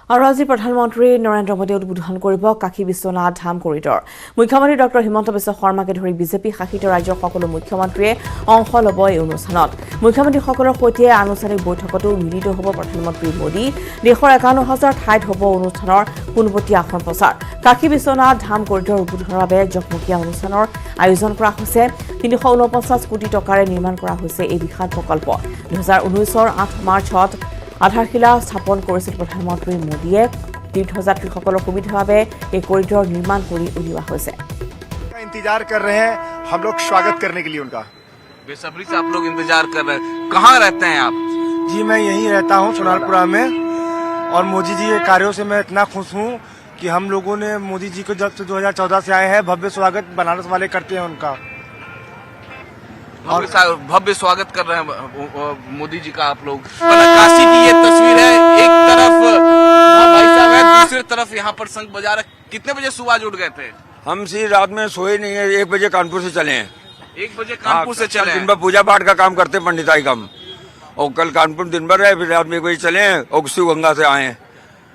আৰু আজি প্ৰধানমন্ত্ৰী নৰেন্দ্ৰ মোদীয়ে উদ্বোধন কৰিব কাশী বিশ্বনাথ ধাম কৰিডৰ। মুখ্যমন্ত্ৰী ডক্টৰ হিমন্ত বিশ্ব শৰ্মাকে ধৰি বিজেপি শাসিত ৰাজ্যৰ সকলো মুখ্যমন্ত্ৰীয়ে অংশ ল'ব এই অনুষ্ঠানত। মুখ্যমন্ত্ৰীসকলৰ সৈতে আনুষ্ঠানিক বৈঠকতো মিলিত হ'ব প্ৰধানমন্ত্ৰী মোদী। দেশৰ ৫১,০০০ ঠাইত হ'ব অনুষ্ঠানৰ পোনপটীয়া আসন প্ৰচাৰ। কাশী বিশ্বনাথ ধাম কৰিডৰ উদ্বোধনৰ বাবে জকমকীয়া অনুষ্ঠানৰ আয়োজন কৰা হৈছে। ৩৪৯ কোটি টকাৰে নিৰ্মাণ কৰা হৈছে এই বিশাল প্ৰকল্প। ২০১৯ৰ ৮ মাৰ্চত আধাৰশিলা স্থাপন কৰিছিল প্ৰধানমন্ত্ৰী মোদীয়ে। তীৰ্থযাত্ৰীসকলৰ সুবিধাৰ বাবে এই কৰিডৰ নিৰ্মাণ কৰি উলিওৱা হৈছে। इंतजार कर रहे हैं हम लोग स्वागत करने के लिए उनका। बेसब्री से आप लोग इंतजार कर रहे हैं। कहाँ रहते हैं आप? जी मैं यहीं रहता हूँ सोनारपुरा में, और मोदी जी के कार्यों से मैं इतना खुश हूँ कि हम लोगों ने मोदी जी को जब से 2014 से आए हैं भव्य स्वागत बनारस वाले करते हैं उनका। भव्य स्वागत कर रहे हैं मोदी जी का आप लोग। काशी की ये तस्वीर है, एक तरफ भाई साहब है, दूसरी तरफ यहाँ पर शंख बजा रहे। कितने बजे सुबह आज उठ गए थे? हम सी रात में सोए नहीं है, 1 बजे कानपुर से चले हैं। 1 बजे कानपुर से चले हैं। दिन भर पूजा पाठ का काम करते हैं, पंडिताई काम, और कल कानपुर दिन भर रहे, फिर रात में 1 बजे चले हैं और शिव गंगा से आए हैं।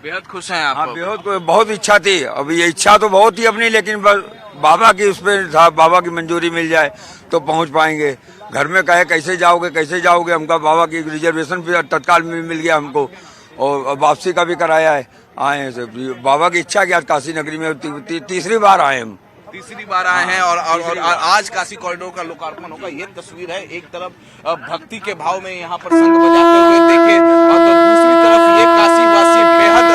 बेहद खुश हैं आप? हाँ, बहुत इच्छा थी। अब ये इच्छा तो बहुत थी अपनी, लेकिन बस बाबा की उस पर था, बाबा की मंजूरी मिल जाए तो पहुंच पाएंगे। घर में कहे कैसे जाओगे, हमका बाबा की रिजर्वेशन भी तत्काल में मिल गया हमको, और वापसी का भी कराया है। आए हैं बाबा की इच्छा की आज काशी नगरी में तीसरी बार आए हम। तीसरी बार आए हैं और आज काशी कॉरिडोर का लोकार्पण होगा। ये तस्वीर है, एक तरफ भक्ति के भाव में यहाँ पर शंख बजाते हुए देखे, और तो दूसरी तरफ ये काशीवासी बेहद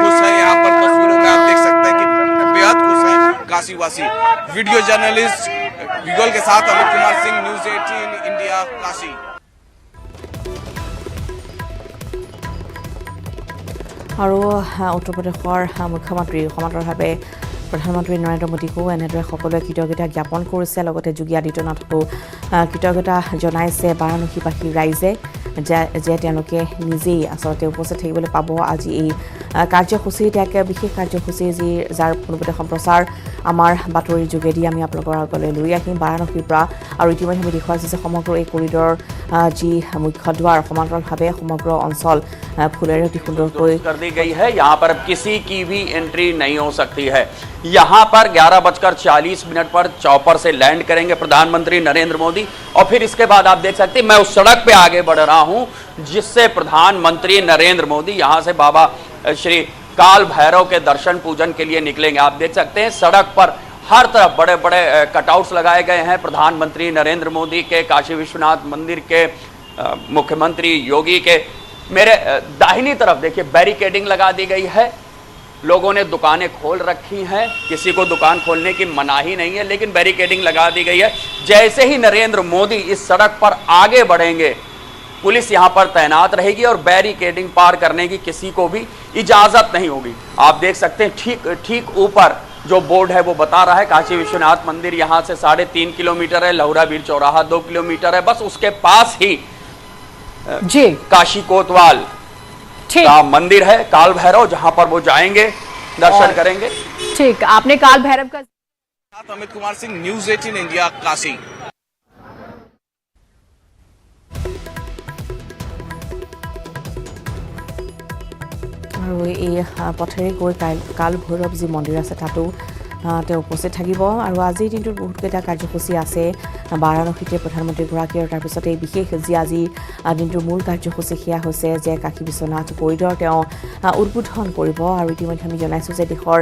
खुश है। यहाँ पर तस्वीरों में आप देख सकते हैं कि बेहद खुश है काशीवासी। वीडियो जर्नलिस्ट विगल के साथ अमित कुमार सिंह, न्यूज 18 इंडिया, काशी। আৰু উত্তৰ প্ৰদেশৰ মুখ্যমন্ত্ৰী সমান্তৰালভাৱে প্ৰধানমন্ত্ৰী নৰেন্দ্ৰ মোদীকো এনেদৰে সকলোৱে কৃতজ্ঞতা জ্ঞাপন কৰিছে। লগতে যোগী আদিত্যনাথকো কৃতজ্ঞতা জনাইছে বাৰাণসীবাসী ৰাইজে যে তেওঁলোকে নিজেই আচলতে উপস্থিত থাকিবলৈ পাব আজি এই কাৰ্যসূচীত। এক বিশেষ কাৰ্যসূচী যাৰ পোনপটীয়া সম্প্ৰচাৰ আমাৰ বাতৰিৰ যোগেদি আমি আপোনালোকৰ আগলৈ লৈ আহিম বাৰাণসীৰ পৰা। আৰু ইতিমধ্যে আমি দেখুৱাইছোঁ যে সমগ্ৰ এই কৰিডৰ যি মুখ্য দুৱাৰ সমান্তৰালভাৱে সমগ্ৰ অঞ্চল ফুলেৰে অতি সুন্দৰকৈ कर दी गई है। यहाँ पर किसी की भी एंट्री नहीं हो सकती है। यहाँ पर 11:40 पर चॉपर से लैंड करेंगे प्रधानमंत्री नरेंद्र मोदी, और फिर इसके बाद आप देख सकते हैं मैं उस सड़क पे आगे बढ़ रहा हूँ जिससे प्रधानमंत्री नरेंद्र मोदी यहाँ से बाबा श्री काल भैरव के दर्शन पूजन के लिए निकलेंगे। आप देख सकते हैं सड़क पर हर तरफ बड़े बड़े कटआउट्स लगाए गए हैं प्रधानमंत्री नरेंद्र मोदी के, काशी विश्वनाथ मंदिर के, मुख्यमंत्री योगी के। मेरे दाहिनी तरफ देखिए बैरिकेडिंग लगा दी गई है। लोगों ने दुकानें खोल रखी हैं, किसी को दुकान खोलने की मनाही नहीं है, लेकिन बैरिकेडिंग लगा दी गई है। जैसे ही नरेंद्र मोदी इस सड़क पर आगे बढ़ेंगे पुलिस यहाँ पर तैनात रहेगी और बैरिकेडिंग पार करने की किसी को भी इजाजत नहीं होगी। आप देख सकते हैं ठीक ऊपर जो बोर्ड है वो बता रहा है काशी विश्वनाथ मंदिर यहाँ से 3.5 किलोमीटर है, लहुरा बीर चौराहा 2 किलोमीटर है। बस उसके पास ही जी काशी कोतवाल का मंदिर है, काल भैरव, जहां पर वो जाएंगे, दर्शन करेंगे। ठीक, आपने काल भैरव का अमित कुमार सिंह, न्यूज 18 इंडिया, काशी। আৰু এই পথেৰে গৈ কাল ভৈৰৱ যি মন্দিৰ আছে তাতো তেওঁ উপস্থিত থাকিব। আৰু আজিৰ দিনটোত বহুতকেইটা কাৰ্যসূচী আছে বাৰাণসীতে প্ৰধানমন্ত্ৰীগৰাকী, আৰু তাৰপিছতে এই বিশেষ যি আজি দিনটোৰ মূল কাৰ্যসূচী সেয়া হৈছে যে কাশী বিশ্বনাথ কৰিডৰ তেওঁ উদ্বোধন কৰিব। আৰু ইতিমধ্যে আমি জনাইছোঁ যে দেশৰ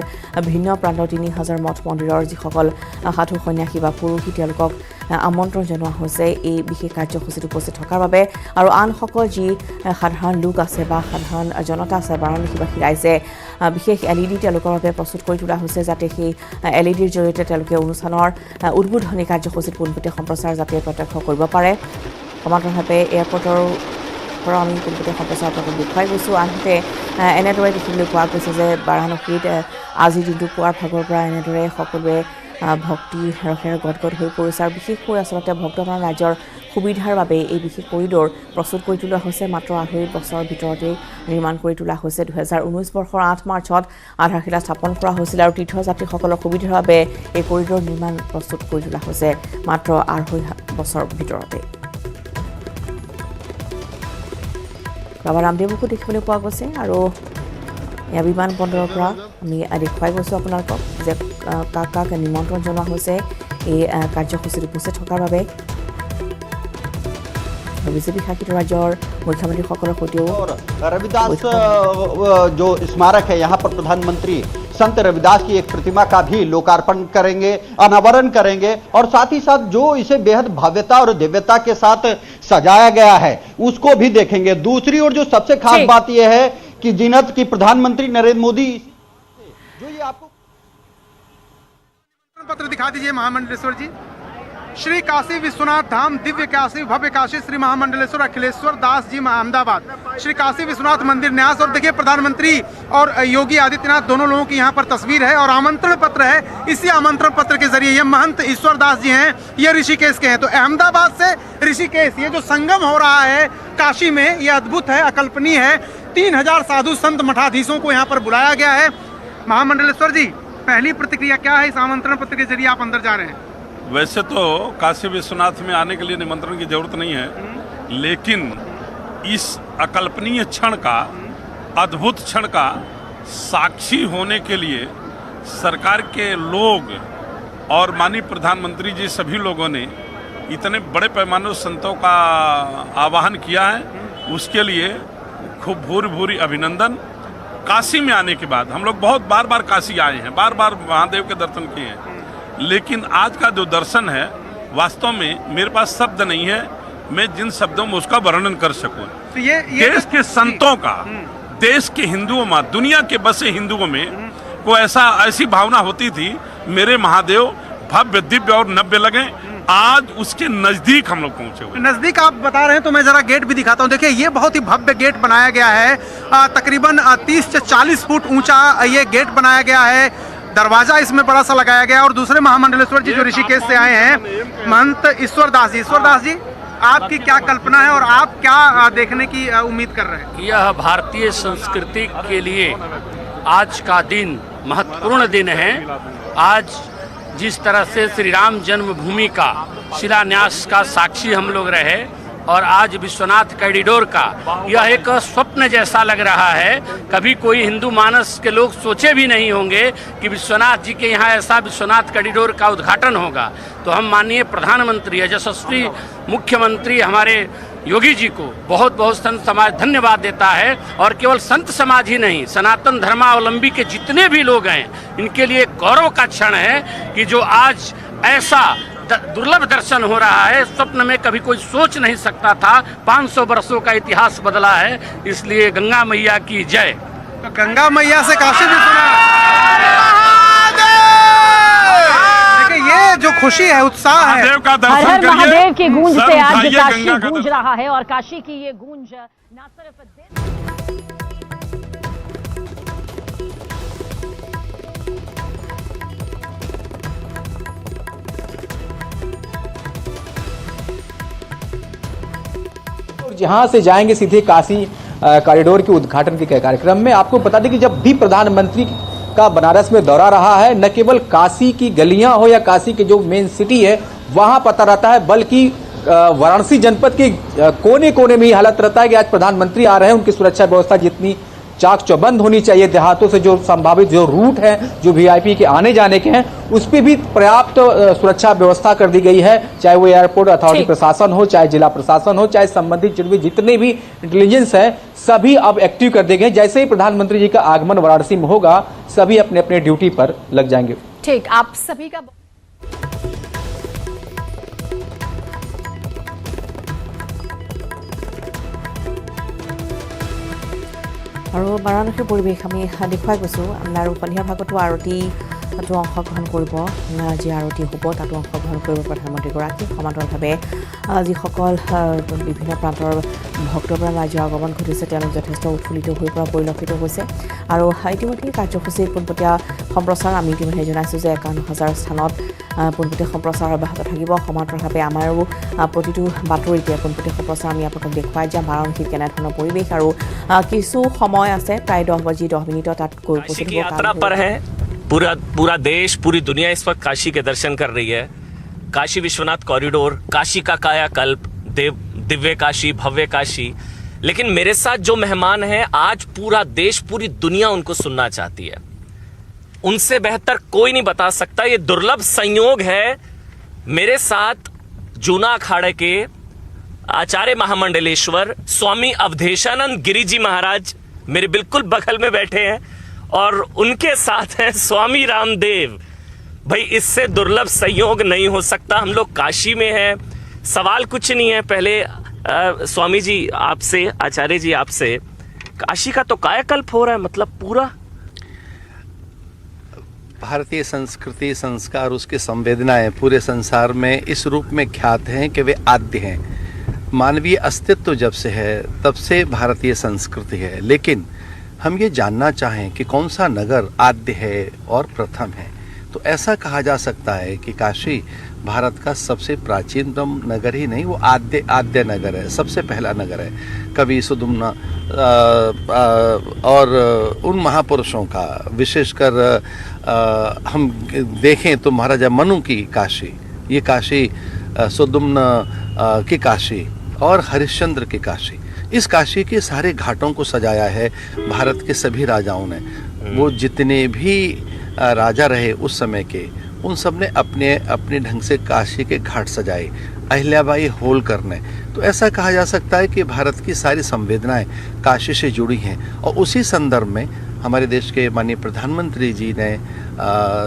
ভিন্ন প্ৰান্তৰ ৩,০০০ মঠ মন্দিৰৰ যিসকল সাধু সন্যাসী বা পুৰোহিত তেওঁলোকক আমন্ত্ৰণ জনোৱা হৈছে এই বিশেষ কাৰ্যসূচীত উপস্থিত থকাৰ বাবে। আৰু আনসকল যি সাধাৰণ লোক আছে বা সাধাৰণ জনতা আছে বাৰাণসীবাসী ৰাইজে বিশেষ LED তেওঁলোকৰ বাবে প্ৰস্তুত কৰি তোলা হৈছে, যাতে সেই LEDৰ জৰিয়তে তেওঁলোকে অনুষ্ঠানৰ উদ্বোধনী কাৰ্যসূচীত পোনপটীয়া সম্প্ৰচাৰ যাতে প্ৰত্যক্ষ কৰিব পাৰে। সমান্তৰালভাৱে এয়াৰপৰ্টৰ পৰা আমি পোনপটীয়া সম্প্ৰচাৰ আপোনালোকক দেখুৱাই গৈছোঁ। আনহাতে এনেদৰে দেখিবলৈ পোৱা গৈছে যে বাৰাণসীত আজিৰ দিনটো পুৱাৰ ভাগৰ পৰা এনেদৰে সকলোৱে ভক্তি ৰসেৰে গদগদ হৈ পৰিছে। আৰু বিশেষকৈ আচলতে ভক্তপ্ৰাণ ৰাইজৰ সুবিধাৰ বাবে এই বিশেষ কৰিডৰ প্ৰস্তুত কৰি তোলা হৈছে। মাত্ৰ 2.5 বছৰৰ ভিতৰতে নিৰ্মাণ কৰি তোলা হৈছে। 2019 বৰ্ষৰ 8 মাৰ্চত আধাৰশিলা স্থাপন কৰা হৈছিল, আৰু তীৰ্থযাত্ৰীসকলৰ সুবিধাৰ বাবে এই কৰিডৰ নিৰ্মাণ প্ৰস্তুত কৰি তোলা হৈছে মাত্ৰ 2.5 বছৰৰ ভিতৰতে। বাবা ৰামদেৱকো দেখিবলৈ পোৱা গৈছে, আৰু এয়া বিমানবন্দৰৰ পৰা আমি দেখুৱাই গৈছোঁ আপোনালোকক যে কাক কাক নিমন্ত্ৰণ জনোৱা হৈছে এই কাৰ্যসূচীত উপস্থিত থকাৰ বাবে। বিজেপি শাসিত राज्यर मुख्यमंत्री और रविदास जो स्मारक है यहाँ पर प्रधानमंत्री संत रविदास की एक प्रतिमा का भी लोकार्पण करेंगे, अनावरण करेंगे और साथ ही साथ जो इसे बेहद भव्यता और दिव्यता के साथ सजाया गया है उसको भी देखेंगे। दूसरी ओर जो सबसे खास बात यह है कि जिनत की प्रधानमंत्री नरेंद्र मोदी जो ये आपको पत्र दिखा दीजिए महामंडलेश्वर जी। श्री काशी विश्वनाथ धाम दिव्य काशी भव्य काशी श्री महामंडलेश्वर अखिलेश्वर दास जी अहमदाबाद श्री काशी विश्वनाथ मंदिर न्यास। और देखिए प्रधानमंत्री और योगी आदित्यनाथ दोनों लोगों की यहाँ पर तस्वीर है और आमंत्रण पत्र है। इसी आमंत्रण पत्र के जरिए ये महंत ईश्वर दास जी हैं, ये ऋषिकेश के हैं। तो अहमदाबाद से ऋषिकेश ये जो संगम हो रहा है काशी में, ये अद्भुत है, अकल्पनीय है। 3000 साधु संत मठाधीशों को यहाँ पर बुलाया गया है। महामंडलेश्वर जी, पहली प्रतिक्रिया क्या है इस आमंत्रण पत्र के जरिए आप अंदर जा रहे हैं? वैसे तो काशी विश्वनाथ में आने के लिए निमंत्रण की जरूरत नहीं है, लेकिन इस अकल्पनीय क्षण का, अद्भुत क्षण का साक्षी होने के लिए सरकार के लोग और माननीय प्रधानमंत्री जी सभी लोगों ने इतने बड़े पैमाने संतों का आवाहन किया है, उसके लिए खूब भूरि भूरि अभिनंदन। काशी में आने के बाद हम लोग बहुत बार बार काशी आए हैं, बार बार महादेव के दर्शन किए हैं, लेकिन आज का जो दर्शन है वास्तव में मेरे पास शब्द नहीं है मैं जिन शब्दों में उसका वर्णन कर सकूं। तो ये देश के संतों का, देश के हिंदुओं में, दुनिया के बसे हिंदुओं में को ऐसी भावना होती थी मेरे महादेव भव्य दिव्य और नव्य लगे। आज उसके नजदीक हम लोग पहुंचे हुए। नजदीक आप बता रहे हैं तो मैं जरा गेट भी दिखाता हूं। देखिए ये बहुत ही भव्य गेट बनाया गया है, तकरीबन 30 से 40 फुट ऊंचा ये गेट बनाया गया है। दरवाजा इसमें बड़ा सा लगाया गया और दूसरे महामंडलेश्वर जी जो ऋषिकेश से आए हैं महंत ईश्वर दास जी। ईश्वर दास जी, आपकी क्या कल्पना है और आप क्या देखने की उम्मीद कर रहे हैं? यह भारतीय संस्कृति के लिए आज का दिन महत्वपूर्ण दिन है। आज जिस तरह से श्री राम जन्मभूमि का शिलान्यास का साक्षी हम लोग रहे और आज विश्वनाथ कॉरिडोर का यह एक स्वप्न जैसा लग रहा है। कभी कोई हिंदू मानस के लोग सोचे भी नहीं होंगे कि विश्वनाथ जी के यहाँ ऐसा विश्वनाथ कॉरिडोर का उद्घाटन होगा। तो हम माननीय प्रधानमंत्री यशस्वी मुख्यमंत्री हमारे योगी जी को बहुत बहुत संत समाज धन्यवाद देता है। और केवल संत समाज ही नहीं, सनातन धर्मावलंबी के जितने भी लोग हैं इनके लिए गौरव का क्षण है कि जो आज ऐसा दुर्लभ दर्शन हो रहा है, स्वप्न में कभी कोई सोच नहीं सकता था। 500 वर्षों का इतिहास बदला है, इसलिए गंगा मैया की जय। तो गंगा मैया से काशी विश्वनाथ, देखिए ये जो खुशी है, उत्साह है, महादेव का हर दर्शन हर करिए, महादेव की गूंज से आज उठाइए काशी गंगा का गूंज रहा है और काशी की ये गूंज न सिर्फ जहां से जाएंगे सीधे काशी कॉरिडोर के उद्घाटन के कार्यक्रम में। आपको बता दें कि जब भी प्रधानमंत्री का बनारस में दौरा रहा है, न केवल काशी की गलियां हो या काशी के जो मेन सिटी है वहां पता रहता है, बल्कि वाराणसी जनपद के कोने कोने में ही हालत रहता है कि आज प्रधानमंत्री आ रहे हैं। उनकी सुरक्षा व्यवस्था जितनी चाक चौबंद होनी चाहिए, देहातों से जो संभावित जो रूट है, जो वीआईपी के आने जाने के हैं, उस पर भी पर्याप्त सुरक्षा व्यवस्था कर दी गई है। चाहे वो एयरपोर्ट अथॉरिटी प्रशासन हो, चाहे जिला प्रशासन हो, चाहे संबंधित जितने भी इंटेलिजेंस है, सभी अब एक्टिव कर दिए गए। जैसे ही प्रधानमंत्री जी का आगमन वाराणसी में होगा, सभी अपने अपने ड्यूटी पर लग जाएंगे। ठीक, आप सभी का আৰু বাৰাণসীৰ পৰিৱেশ আমি দেখুৱাই গৈছোঁ। আৰু সন্ধিয়া ভাগতো আৰতিটো অংশগ্ৰহণ কৰিব, যি আৰতি হ'ব তাতো অংশগ্ৰহণ কৰিব প্ৰধানমন্ত্ৰীগৰাকী। সমান্তৰালভাৱে যিসকল বিভিন্ন প্ৰান্তৰ ভক্তপ্ৰাণ ৰাজ্যৰ আগমন ঘটিছে তেওঁলোক যথেষ্ট উৎফুল্লিত হৈ পৰা পৰিলক্ষিত হৈছে। আৰু ইতিমধ্যে কাৰ্যসূচীৰ পোনপটীয়া সম্প্ৰচাৰ আমি ইতিমধ্যে জনাইছোঁ যে 51,000 স্থানত পোনপটীয়া সম্প্ৰচাৰ অব্যাহত থাকিব। সমান্তৰালভাৱে আমাৰো প্ৰতিটো বাতৰিতে পোনপটীয়া সম্প্ৰচাৰ আমি আপোনালোকক দেখুৱাই যাম বাৰাণসীত কেনেধৰণৰ পৰিৱেশ। আৰু কিছু সময় আছে, প্ৰায় 10 বাজি 10 মিনিটত তাত গৈ উপস্থিত হ'ব। यात्रा पर है पूरा देश, पूरी दुनिया इस वक्त काशी के दर्शन कर रही है। काशी विश्वनाथ कॉरिडोर, काशी का कायाकल्प, दिव्य काशी, भव्य काशी, लेकिन मेरे साथ जो मेहमान हैं, आज पूरा देश, पूरी दुनिया उनको सुनना चाहती है। उनसे बेहतर कोई नहीं बता सकता। ये दुर्लभ संयोग है, मेरे साथ जूना अखाड़े के आचार्य महामंडलेश्वर स्वामी अवधेशानंद गिरी जी महाराज मेरे बिल्कुल बगल में बैठे हैं, और उनके साथ हैं स्वामी रामदेव। भाई, इससे दुर्लभ संयोग नहीं हो सकता। हम लोग काशी में हैं। सवाल कुछ नहीं है, पहले स्वामी जी आपसे, आचार्य जी आपसे, काशी का तो कायाकल्प हो रहा है, मतलब पूरा भारतीय संस्कृति, संस्कार, उसकी संवेदनाएं पूरे संसार में इस रूप में ख्यात हैं कि वे आद्य हैं। मानवीय अस्तित्व जब से है तब से भारतीय संस्कृति है। लेकिन हम ये जानना चाहें कि कौन सा नगर आद्य है और प्रथम है, तो ऐसा कहा जा सकता है कि काशी भारत का सबसे प्राचीनतम नगर ही नहीं, वो आद्य नगर है, सबसे पहला नगर है। कवि सुदुम्ना और उन महापुरुषों का, विशेषकर हम देखें तो महाराजा मनु की काशी, ये काशी सुदुम्ना की काशी और हरिश्चंद्र की काशी, इस काशी के सारे घाटों को सजाया है भारत के सभी राजाओं ने। वो जितने भी राजा रहे उस समय के, उन सब ने अपने अपने ढंग से काशी के घाट सजाए। अहिल्याबाई होलकर ने, तो ऐसा कहा जा सकता है कि भारत की सारी संवेदनाएं काशी से जुड़ी हैं। और उसी संदर्भ में हमारे देश के माननीय प्रधानमंत्री जी ने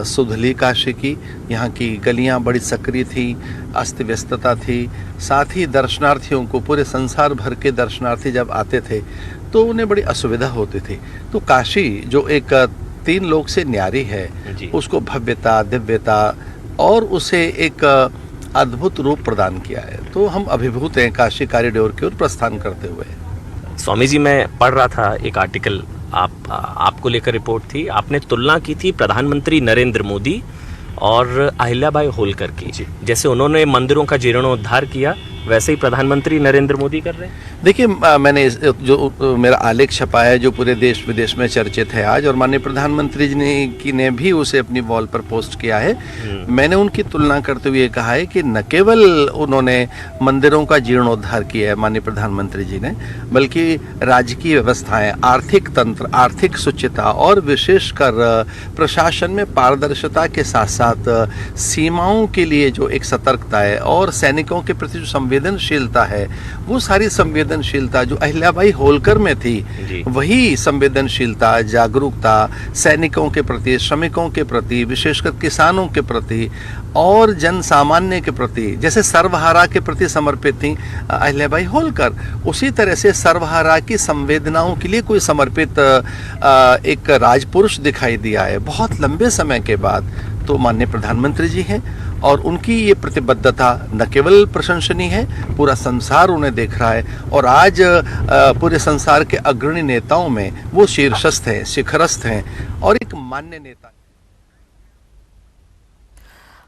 सुधली काशी की, यहाँ की गलियाँ बड़ी सक्रिय थी, अस्त व्यस्तता थी, साथ ही दर्शनार्थियों को, पूरे संसार भर के दर्शनार्थी जब आते थे तो उन्हें बड़ी असुविधा होती थी। तो काशी जो एक 3 लोक से न्यारी है, उसको भव्यता, दिव्यता और उसे एक अद्भुत रूप प्रदान किया है। तो हम अभिभूत हैं काशी कॉरिडोर की ओर प्रस्थान करते हुए। स्वामी जी, मैं पढ़ रहा था एक आर्टिकल, आपको लेकर रिपोर्ट थी, आपने तुलना की थी प्रधानमंत्री नरेंद्र मोदी और अहिल्याबाई होलकर की। जैसे उन्होंने मंदिरों का जीर्णोद्धार किया, वैसे ही प्रधानमंत्री नरेंद्र मोदी कर रहे हैं। देखिए, मैंने जो मेरा आलेख छपा है जो पूरे देश विदेश में चर्चित है आज, और माननीय प्रधानमंत्री जी ने भी उसे अपनी वॉल पर पोस्ट किया है। मैंने उनकी तुलना करते हुए कहा है कि न केवल उन्होंने मंदिरों का जीर्णोद्धार किया है माननीय प्रधानमंत्री जी ने, बल्कि राजकीय व्यवस्थाएं, आर्थिक तंत्र, आर्थिक सुचिता और विशेषकर प्रशासन में पारदर्शिता के साथ साथ सीमाओं के लिए जो एक सतर्कता है और सैनिकों के प्रति जो संवेदनशीलता है, वो सारी संवेदनशीलता जो अहिल्याबाई होलकर में थी, वही संवेदनशीलता, जागरूकता सैनिकों के प्रति, श्रमिकों के प्रति, विशेषकर किसानों के प्रति और जन सामान्य के प्रति, जैसे सर्वहारा के प्रति समर्पित थी अहिल्याबाई होलकर, उसी तरह से सर्वहारा की संवेदनाओं के लिए कोई समर्पित एक राजपुरुष दिखाई दिया है बहुत लंबे समय के बाद, तो माननीय प्रधानमंत्री जी हैं। और उनकी ये प्रतिबद्धता न केवल प्रशंसनीय है, पूरा संसार उन्हें देख रहा है, और आज पूरे संसार के अग्रणी नेताओं में वो शीर्षस्थ हैं, शिखरस्थ हैं और एक मान्य नेता।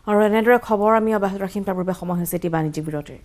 और এনেদৰে খবৰ আমি অব্যাহত ৰাখিম। তাৰ বাবে সময় হৈছে এটি বাণিজ্যিক বিৰতিৰ।